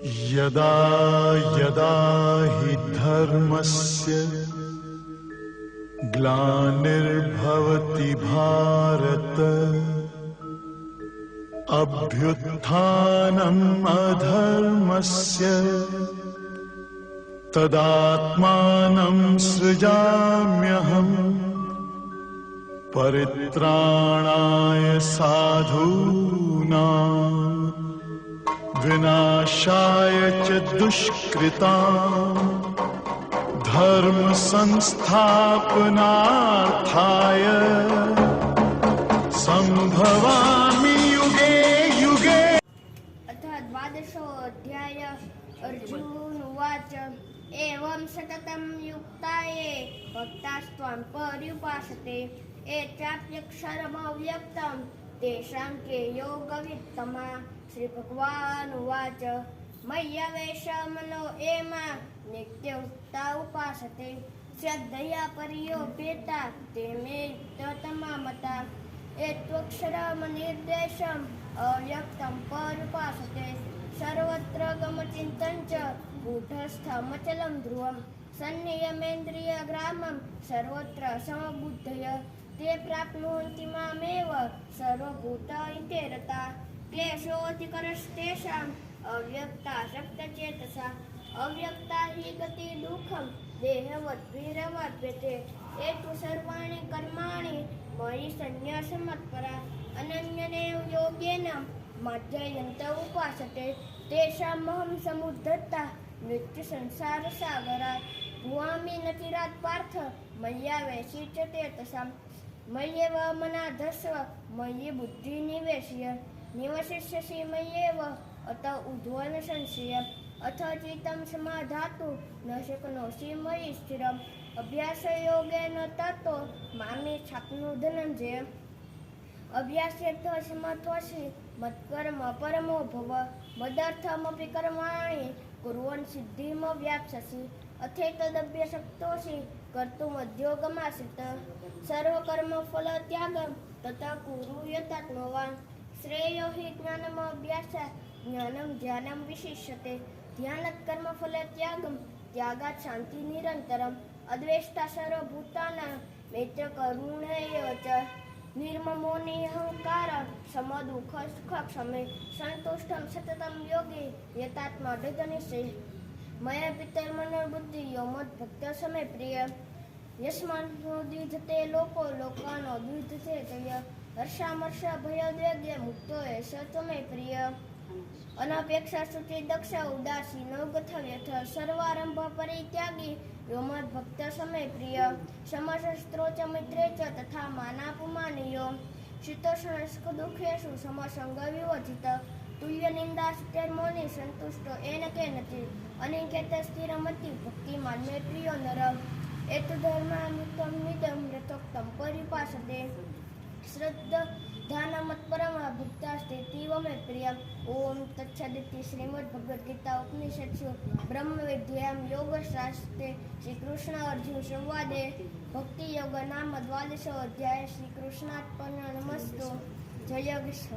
यदा यदा हि धर्मस्य ग्लानिर्भवति भारत अभ्युत्थानम् अधर्मस्य तदात्मानं सृजाम्यहम् परित्राणाय साधूनां विनाशाय च दुष्कृतां धर्म संस्थापनार्थाय संभवामि युगे युगे। अथ द्वादशोऽध्याय। अर्जुन उवाच एवं सततं युक्ताये भक्तास्त्वां पर्युपासते ये चाप्यक्षरमव्यक्तं तेषां के योगवित्तमा। श्रीभगवानुवाच मय्यवेशमनो एमा नित्युक्ता उपासते श्रद्धया पर्योपेता ते मे युक्ततमा मता। एत्वक्षरमनिर्देशम् अव्यक्तं पर्युपासते सर्वत्र गमचिन्तं च गूढस्थमचलं ध्रुवं सन्नियमेन्द्रियग्रामं सर्वत्र समबुद्धय ते प्राप्नुवन्ति मामेव सर्वभूतहिते रता। क्लेशोऽधिकरस्तेषाम् अव्यक्तासक्तचेतसा अव्यक्ता हि गतिदुःखं देहवद्भिरवाप्यते। ये तु सर्वाणि कर्माणि मयि सन्न्यासमत्परा अनन्येनैव योगेन मध्ययन्त उपासते तेषामहं समुद्धता मृत्युसंसारसागरात् भुवामि न चिरात् पार्थ मय्यावेशी च चेतसां। मय्येव मनाधस्व मयि बुद्धिं निवेशय निवसिष्यसि मय्येव अत ऊर्ध्वं न संशयः। अथ चित्तं समाधातु न शक्नोषि मयि स्थिरम् अभ्यासयोगेन ततो मामे छाप्नु धनञ्जय। अभ्यासेऽर्थः समत्वसि मत्कर्म परमो भव मदर्थमपि कर्माणि कुर्वन् सिद्धिमवाप्स्यसि। अथेतदभ्यसक्तोऽसि कर्तुमुद्योगमाश्रितः सर्वकर्मफलत्यागं ततः कुरु यथात्मवान्। श्रेयो हि ज्ञानमभ्यासात् ज्ञानं ध्यानं विशिष्यते ध्यानात् कर्मफलत्यागं त्यागात् शान्तिनिरन्तरम् अद्वेष्टा सर्वभूतानां मैत्रकरुणैव च निर्ममो निरहङ्कारः समदुःखसुखक्षमे सन्तुष्टं सततं योगी यतात्मा दृढनिश्चयः। मया पितर्मनोर्बुद्धिः यो मद्भक्तः समे प्रियः यस्मान्नोद्विधते लोको लोकानो द्विधते तय हर्षामर्ष भयोद्वेगे मुक्तो एष त्वमे प्रियः। अनपेक्षा शुचि दक्ष उदासीनो गतव्यथ सर्वारंभ परित्यागी यो मद्भक्तः समे प्रियः। समशस्त्रो च मित्रे च तथा मानापमानयो शीतोष्णसुखदुःखेषु समसंगविवर्जितः तुल्यनिन्दास्तुतिर्मौनी सन्तुष्टो येन केनचित् अनिकेतस्थिरमतिः भक्तिमान् मे प्रियो नरः। एतद्धर्मामृतं निदं यथोक्तं परिपासते श्रद्धानमत्परमा भक्तास्तेतीव मे प्रियम्। ओम तत्सदिति श्रीमद्भगवद्गीता उपनिषत्सु ब्रह्मविद्यायां योगशास्त्रे श्रीकृष्ण अर्जुन संवादे भक्ति योग नाम द्वादशोऽध्यायः। श्रीकृष्णार्पणमस्तु। जय कृष्ण।